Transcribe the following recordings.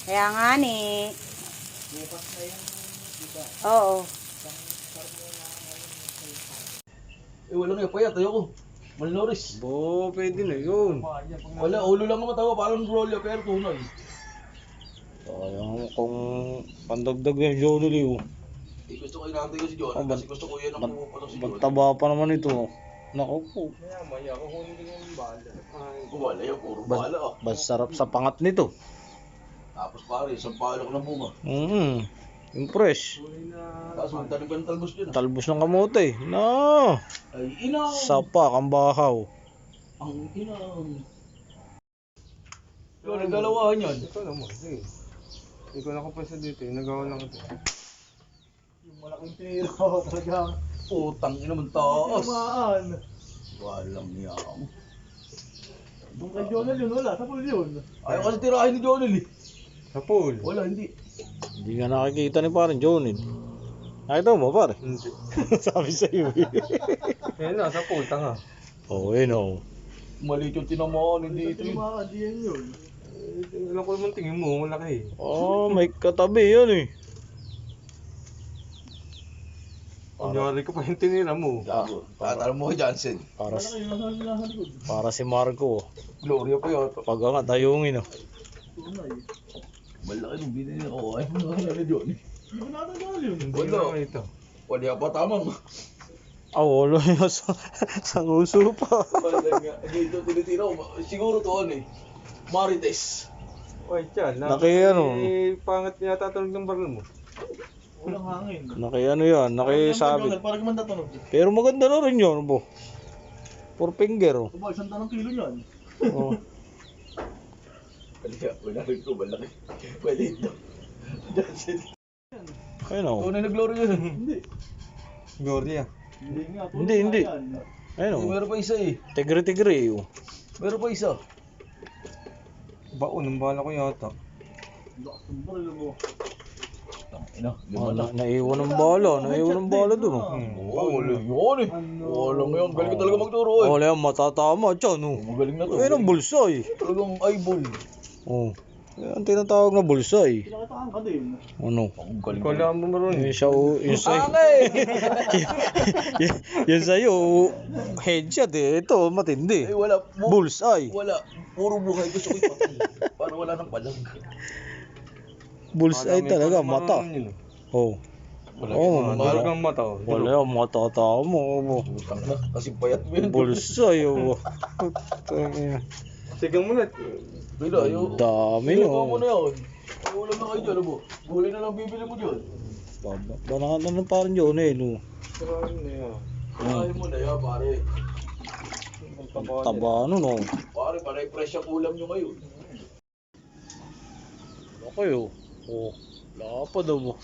Kaya nga ni. Oo. Wala nga payat, ayoko. Malnoris. Pwede na yun. Wala, ulo lang naman tawa, parang rolyo, pero tunay. Sayang kung pandagdag yung Jollibee oh. Gusto ko inaantay ko si John, kasi gusto ko yan ang pupapatong si John. Taba pa naman ito. Naku po. Maya, kukunin ko yung bala. Wala yan, puro bala ah. Bas sarap sa pangat nito. Tapos pare, isang palok na bunga. Yung fresh. Tapos magtanim ka ng talbos dyan ah. Talbos ng kamote. No. Ay, inang! Sapa, kambahaw. Ang inang! Yung nagdalawahan yan. Ikaw naman, sige. Ikaw nakapasa dito, nagawa lang ito. Yung malaking tira talaga. Putang ina mong taas. Tumaan! Walang niya mo. Nung kay Jonel yun, wala. Sa pool yun. Ayaw kasi tirahin ni Jonel eh. Sa pool? Wala, hindi. Hindi nga nakikita ni parang Jonin. Nakita mo pare? Hindi. Sabi sa iyo eh. Yan na, sa pool, tanga. Oh, no. Maliit yung tinamaan, hindi ito yun. Tumaan, di yan yun. Alam ko naman tingin mo, malaki. Oh, may katabi yan eh. Kunyari ko pa yung tinira mo. Gago. Tatanong mo kay Johnson. Para si Marco. Gloria pa yata. Pag angat ayungin oh. Malaki nung binili ko. Ay, mga na John. Hindi mo natanggal yun. Hindi Wala. na ito. Wala pa tamang. Wala yun sa nguso pa. Wala nga. Dito tinitira ko. Siguro to ano eh. Marites. Oy, tiyan. Ano? Pangat niya tatulog ng baril mo. Walang hangin. Ano yan, sabi. Parang kumanda tunog. Pero maganda na rin yun, bo. Four finger oh. Ba, isang tanong kilo niyan. Oh. Wala rin ko, malaki. Pwede ito. Johnson. Ayun oh. Tunay na Gloria yun. Hindi. Gloria. Hindi nga. Hindi. Ayun oh. Meron pa isa eh. Tigre oh. Meron pa isa. Baon, ang bala ko yata. Naiwan ng bala dun oh. Oo, wala yun eh. Wala ngayon. Galing ka talaga magturo eh. Wala yan, matatama dyan oh. Magaling na to. Ayun ang bulsa eh. Talagang eyeball. Oh. Yan ang tinatawag na bulsa eh. Pinakataan ka din. Ano? Ang galing. Ikaw lang mo maroon. Yung siya yung sa'yo. Yung sa'yo, headshot eh. Ito, matindi. Eh wala. Bullseye. Wala. Puro buhay. Gusto ko ipatay. Para wala nang palag. Bullseye talaga, mata. Oh. Malagang mata. Wala yung matatama mo. Utang na. Kasi payat mo yun. Bullseye oh. Sige muna. Bila, yung... Dami Bilo mo oh. na yun. Ang ulam na kayo dyan, ano? Gulay na lang bibili mo dyan. Banakan na parang yun eh no. Ayaw mo na yan, pare. Taba ano no. Pare, panay fresh ang ulam nyo ngayon. Okay oh. Oh. Lapad oh.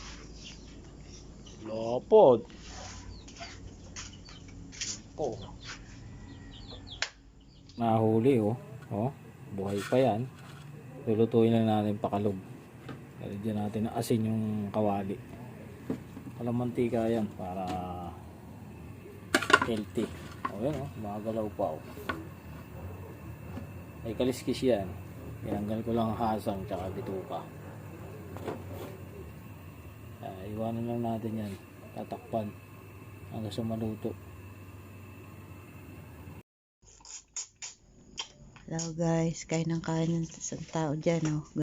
Lapad. Oh. Nahuli oh. Oh. Buhay pa yan. Lulutuin lang natin pakalog. Lagyan natin ng asin yung kawali. Walang mantika yan para healthy. O yan o, magalaw pa o. Ay kaliskis yan. Tinanggal ko lang hasang tsaka bituka. Iwanan lang natin yan. Tatakpan hanggang sa maluto. Hello guys, kain ng kain ng isang tao dyan oh.